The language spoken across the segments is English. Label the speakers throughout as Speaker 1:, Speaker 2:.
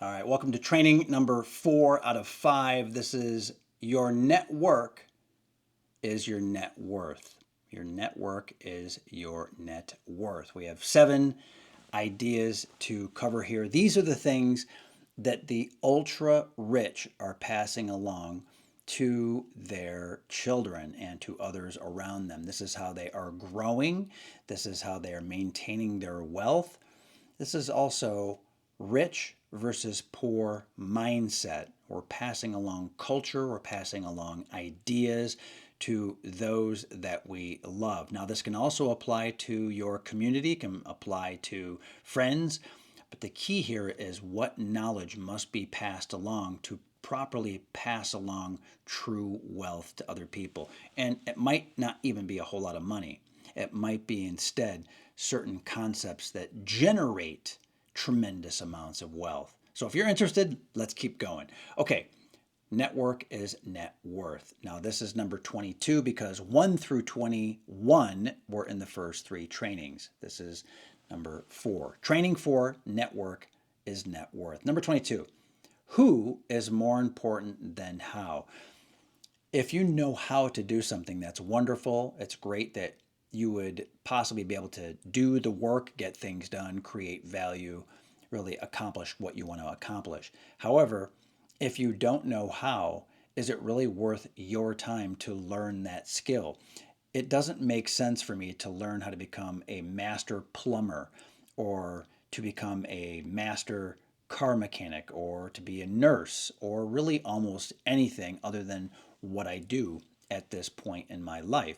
Speaker 1: All right, welcome to training number 4 out of 5. This is your network is your net worth. Your network is your net worth. We have 7 ideas to cover here. These are the things that the ultra rich are passing along to their children and to others around them. This is how they are growing. This is how they are maintaining their wealth. This is also rich versus poor mindset. We're passing along culture, we're passing along ideas to those that we love. Now, this can also apply to your community, can apply to friends, but the key here is what knowledge must be passed along to properly pass along true wealth to other people. And it might not even be a whole lot of money. It might be instead certain concepts that generate tremendous amounts of wealth. So if you're interested, let's keep going. Okay, network is net worth. Now, this is number 22 because 1 through 21 were in the first 3 trainings. This is number 4. Training for network is net worth. Number 22, who is more important than how? If you know how to do something, that's wonderful. It's great that you would possibly be able to do the work, get things done, create value, really accomplish what you want to accomplish. However, if you don't know how, is it really worth your time to learn that skill? It doesn't make sense for me to learn how to become a master plumber or to become a master car mechanic or to be a nurse or really almost anything other than what I do at this point in my life.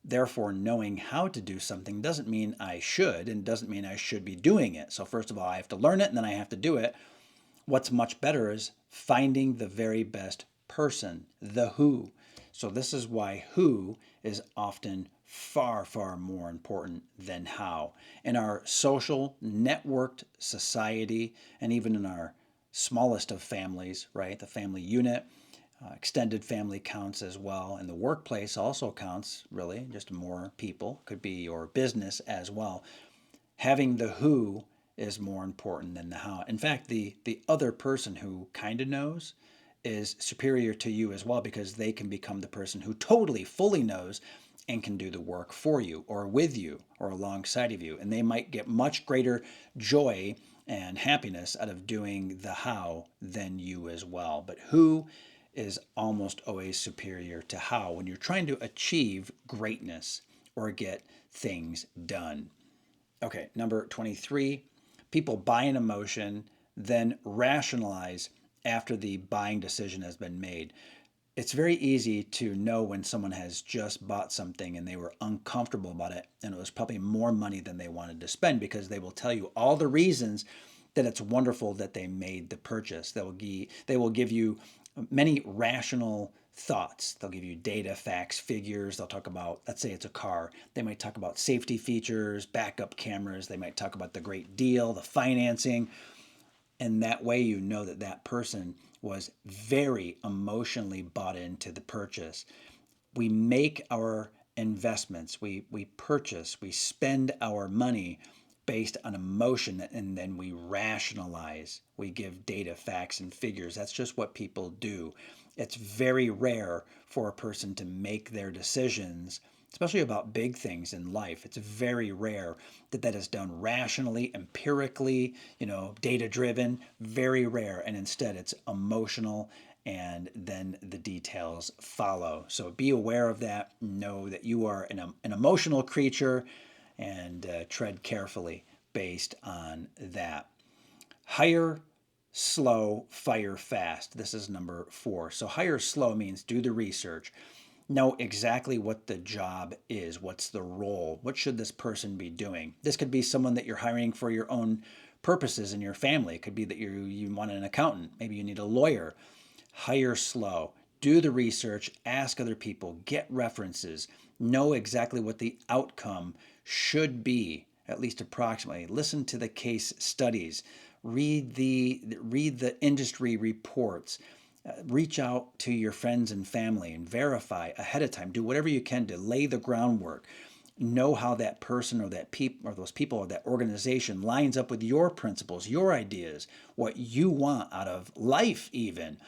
Speaker 1: Therefore, knowing how to do something doesn't mean I should and doesn't mean I should be doing it. So, first of all, I have to learn it and then I have to do it. What's much better is finding the very best person, the who. So, this is why who is often far, far more important than how. In our social, networked society, and even in our smallest of families, right, the family unit, extended family counts as well, and the workplace also counts, really, just more people, could be your business as well. Having the who is more important than the how. In fact, the other person who kind of knows is superior to you as well because they can become the person who totally, fully knows and can do the work for you or with you or alongside of you. And they might get much greater joy and happiness out of doing the how than you as well. But who is almost always superior to how when you're trying to achieve greatness or get things done. Okay, number 23, people buy an emotion, then rationalize after the buying decision has been made. It's very easy to know when someone has just bought something and they were uncomfortable about it and it was probably more money than they wanted to spend because they will tell you all the reasons that it's wonderful that they made the purchase. They will give you many rational thoughts. They'll give you data, facts, figures. They'll talk about, let's say it's a car. They might talk about safety features, backup cameras. They might talk about the great deal, the financing. And that way you know that that person was very emotionally bought into the purchase. We make our investments, we purchase, we spend our money based on emotion and then we rationalize. We give data, facts, and figures. That's just what people do. It's very rare for a person to make their decisions, especially about big things in life. It's very rare that that is done rationally, empirically, data driven. Very rare. And instead, it's emotional and then the details follow. So be aware of that. Know that you are an emotional creature and tread carefully based on that. Hire slow, fire fast. This is number 4. So hire slow means do the research. Know exactly what the job is. What's the role? What should this person be doing? This could be someone that you're hiring for your own purposes in your family. It could be that you want an accountant. Maybe you need a lawyer. Hire slow. Do the research. Ask other people. Get references. Know exactly what the outcome should be, at least approximately. Listen to the case studies. Read the industry reports. Reach out to your friends and family and verify ahead of time. Do whatever you can to lay the groundwork. Know how that person or that people or those people or that organization lines up with your principles, your ideas, what you want out of life even,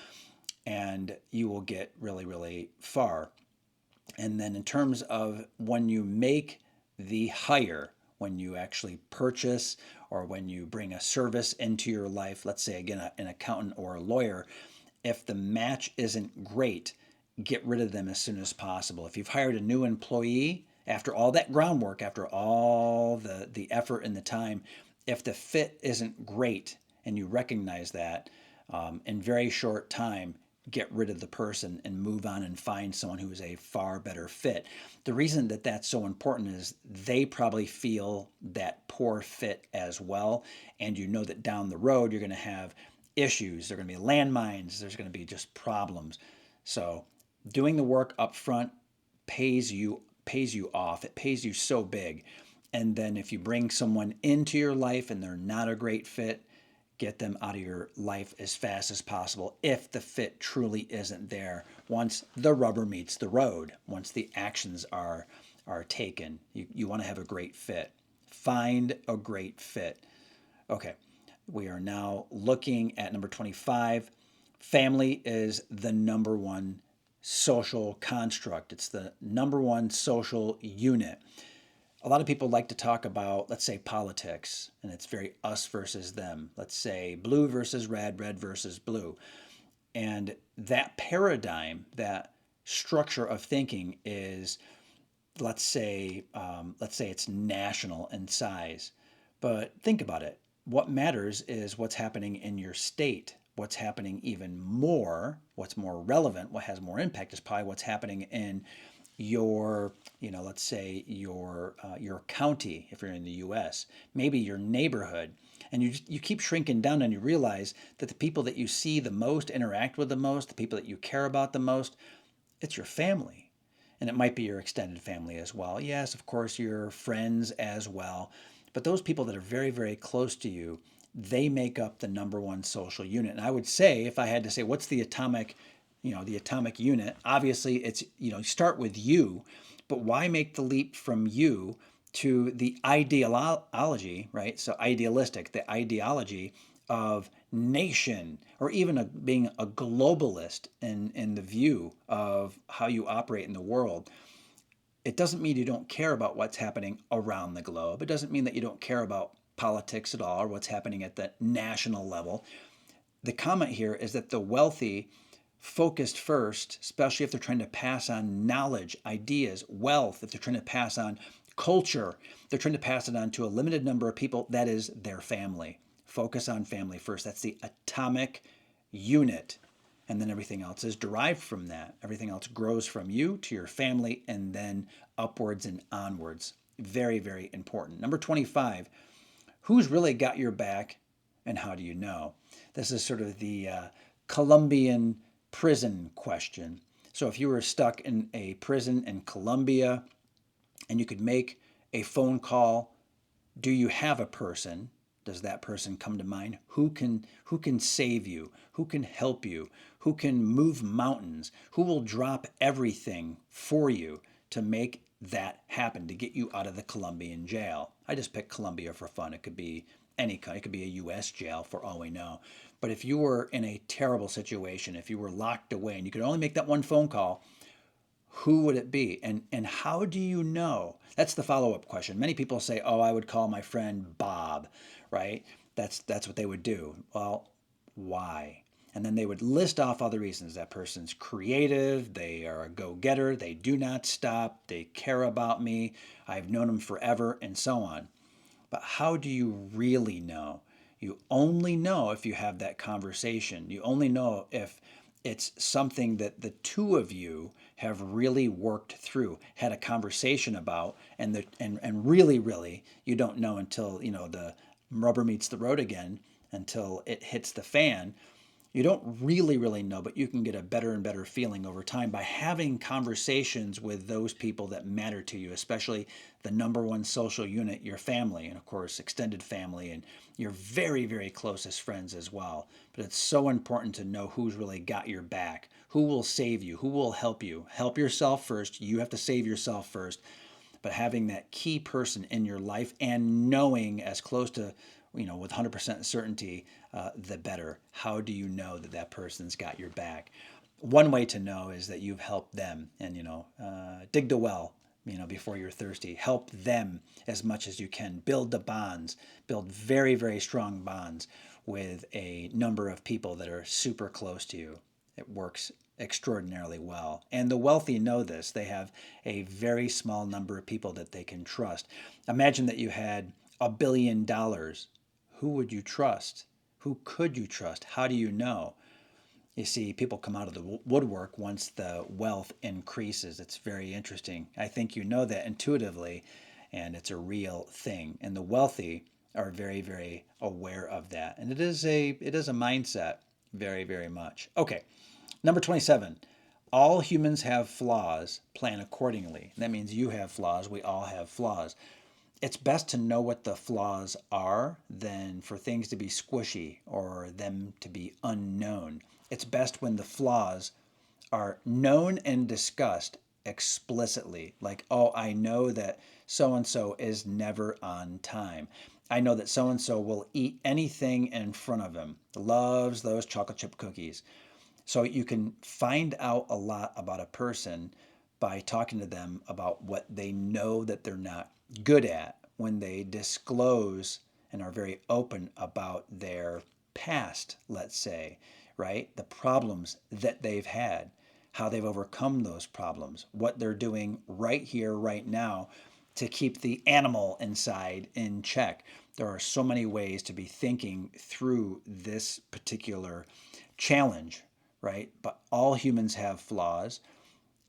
Speaker 1: and you will get really, really far. And then in terms of when you make the hire, when you actually purchase or when you bring a service into your life, let's say again an accountant or a lawyer, if the match isn't great, get rid of them as soon as possible. If you've hired a new employee, after all that groundwork, after all the effort and the time, if the fit isn't great and you recognize that, in very short time, get rid of the person and move on and find someone who is a far better fit. The reason that that's so important is they probably feel that poor fit as well. And you know that down the road, you're going to have issues. There are going to be landmines. There's going to be just problems. So doing the work up front pays you off. It pays you so big. And then if you bring someone into your life and they're not a great fit, get them out of your life as fast as possible if the fit truly isn't there. Once the rubber meets the road, once the actions are taken, you want to have a great fit. Find a great fit. Okay, we are now looking at number 25. Family is the number one social construct. It's the number one social unit. A lot of people like to talk about, let's say, politics, and it's very us versus them. Let's say blue versus red, red versus blue. And that paradigm, that structure of thinking is, let's say it's national in size. But think about it. What matters is what's happening in your state. What's happening even more, what's more relevant, what has more impact is probably what's happening in your, let's say your county if you're in the U.S., maybe your neighborhood, and you keep shrinking down and you realize that the people that you see the most, interact with the most, the people that you care about the most, it's your family. And it might be your extended family as well. Yes, of course, your friends as well. But those people that are very, very close to you, they make up the number one social unit. And I would say, if I had to say, what's the atomic unit, obviously it's, start with you, but why make the leap from you to the ideology, right? So idealistic, the ideology of nation, or even being a globalist in the view of how you operate in the world. It doesn't mean you don't care about what's happening around the globe. It doesn't mean that you don't care about politics at all or what's happening at the national level. The comment here is that the wealthy focused first, especially if they're trying to pass on knowledge, ideas, wealth, if they're trying to pass on culture, they're trying to pass it on to a limited number of people, that is their family. Focus on family first. That's the atomic unit. And then everything else is derived from that. Everything else grows from you to your family and then upwards and onwards. Very, very important. Number 25, who's really got your back and how do you know? This is sort of the Colombian prison question. So if you were stuck in a prison in Colombia and you could make a phone call, do you have a person? Does that person come to mind? Who can save you? Who can help you? Who can move mountains? Who will drop everything for you to make that happen, to get you out of the Colombian jail? I just picked Colombia for fun. It could be any kind. It could be a U.S. jail for all we know. But if you were in a terrible situation, if you were locked away and you could only make that one phone call, who would it be? And how do you know? That's the follow-up question. Many people say, "Oh, I would call my friend Bob," right? That's what they would do. Well, why? And then they would list off all the reasons. That person's creative, they are a go-getter, they do not stop, they care about me, I've known them forever, and so on. But how do you really know? You only know if you have that conversation. You only know if it's something that the two of you have really worked through, had a conversation about, and really, really, you don't know until the rubber meets the road again, until it hits the fan. You don't really, really know, but you can get a better and better feeling over time by having conversations with those people that matter to you, especially the number one social unit, your family, and of course, extended family, and your very, very closest friends as well. But it's so important to know who's really got your back, who will save you, who will help you. Help yourself first. You have to save yourself first. but having that key person in your life and knowing as close to, with 100% certainty, the better. How do you know that that person's got your back? One way to know is that you've helped them, and dig the well, before you're thirsty. Help them as much as you can. Build the bonds, build very, very strong bonds with a number of people that are super close to you. It works extraordinarily well. And the wealthy know this. They have a very small number of people that they can trust. Imagine that you had $1 billion. Who would you trust? Who could you trust? How do you know? You see, people come out of the woodwork once the wealth increases. It's very interesting. I think you know that intuitively, and it's a real thing. And the wealthy are very, very aware of that. And it is a mindset, very, very much. Okay, number 27. All humans have flaws. Plan accordingly. That means you have flaws. We all have flaws. It's best to know what the flaws are than for things to be squishy or them to be unknown. It's best when the flaws are known and discussed explicitly. Like, oh, I know that so and so is never on time. I know that so and so will eat anything in front of him, loves those chocolate chip cookies. So you can find out a lot about a person by talking to them about what they know that they're not good at when they disclose and are very open about their past, let's say, right? The problems that they've had, how they've overcome those problems, what they're doing right here, right now to keep the animal inside in check. There are so many ways to be thinking through this particular challenge, right? But all humans have flaws.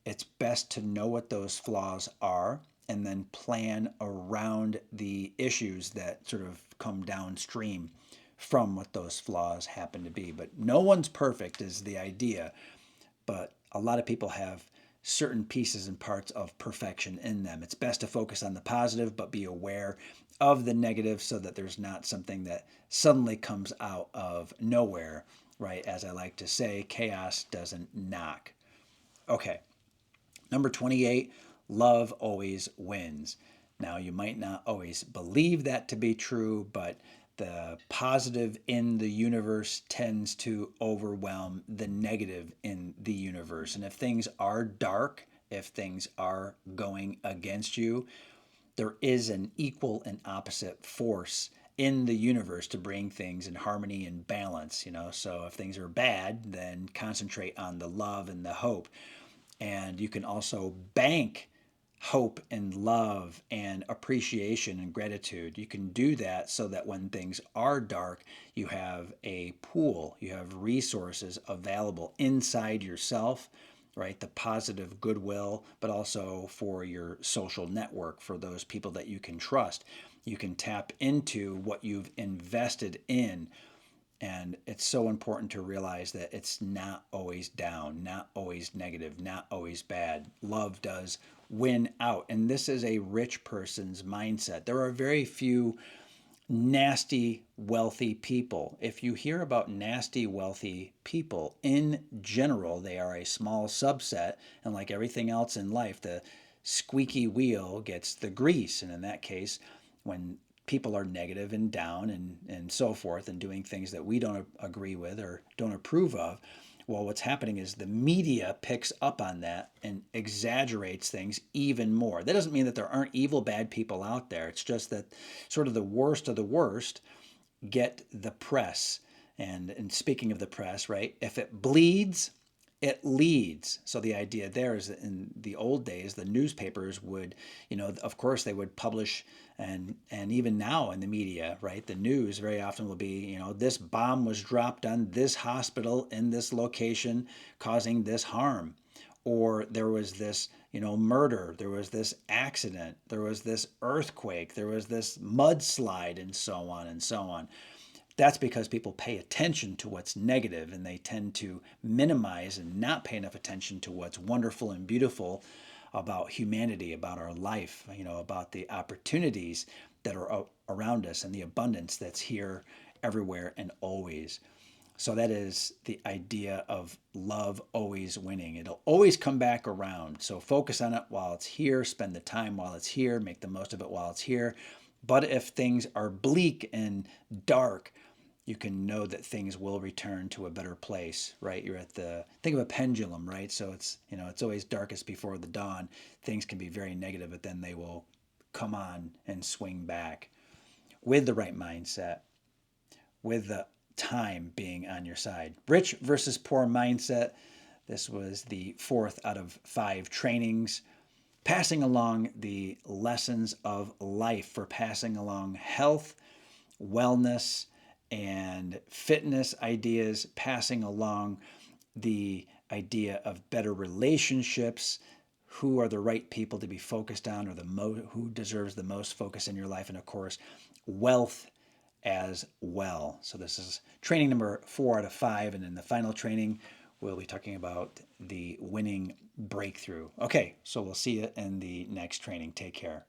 Speaker 1: It's best to know what those flaws are and then plan around the issues that sort of come downstream from what those flaws happen to be. But no one's perfect is the idea, but a lot of people have certain pieces and parts of perfection in them. It's best to focus on the positive, but be aware of the negative so that there's not something that suddenly comes out of nowhere, right? As I like to say, chaos doesn't knock. Okay, number 28, love always wins. Now, you might not always believe that to be true, but the positive in the universe tends to overwhelm the negative in the universe. And if things are dark, if things are going against you, there is an equal and opposite force in the universe to bring things in harmony and balance. So if things are bad, then concentrate on the love and the hope. And you can also bank hope and love and appreciation and gratitude. You can do that so that when things are dark, you have a pool, you have resources available inside yourself, right? The positive goodwill, but also for your social network, for those people that you can trust. You can tap into what you've invested in. And it's so important to realize that it's not always down, not always negative, not always bad. Love does win out. And this is a rich person's mindset. There are very few nasty, wealthy people. If you hear about nasty, wealthy people, in general, they are a small subset. And like everything else in life, the squeaky wheel gets the grease. And in that case, when people are negative and down and so forth and doing things that we don't agree with or don't approve of, well, what's happening is the media picks up on that and exaggerates things even more. That doesn't mean that there aren't evil, bad people out there. It's just that sort of the worst of the worst get the press. And speaking of the press, right, if it bleeds, it leads. So the idea there is that in the old days, the newspapers would, of course, they would publish, and even now in the media, right, the news very often will be, this bomb was dropped on this hospital in this location, causing this harm, or there was this, murder, there was this accident, there was this earthquake, there was this mudslide, and so on and so on. That's because people pay attention to what's negative and they tend to minimize and not pay enough attention to what's wonderful and beautiful about humanity, about our life, about the opportunities that are around us and the abundance that's here everywhere and always. So that is the idea of love always winning. It'll always come back around. So focus on it while it's here, spend the time while it's here, make the most of it while it's here. But if things are bleak and dark, you can know that things will return to a better place, right? You're at the, think of a pendulum, right? So it's, it's always darkest before the dawn. Things can be very negative, but then they will come on and swing back with the right mindset, with the time being on your side. Rich versus poor mindset. This was the fourth out of 5 trainings. Passing along the lessons of life, for passing along health, wellness, and fitness ideas, passing along the idea of better relationships, who are the right people to be focused on, or who deserves the most focus in your life, and of course, wealth as well. So this is training number 4 out of 5, and in the final training, we'll be talking about the winning breakthrough. Okay, so we'll see you in the next training. Take care.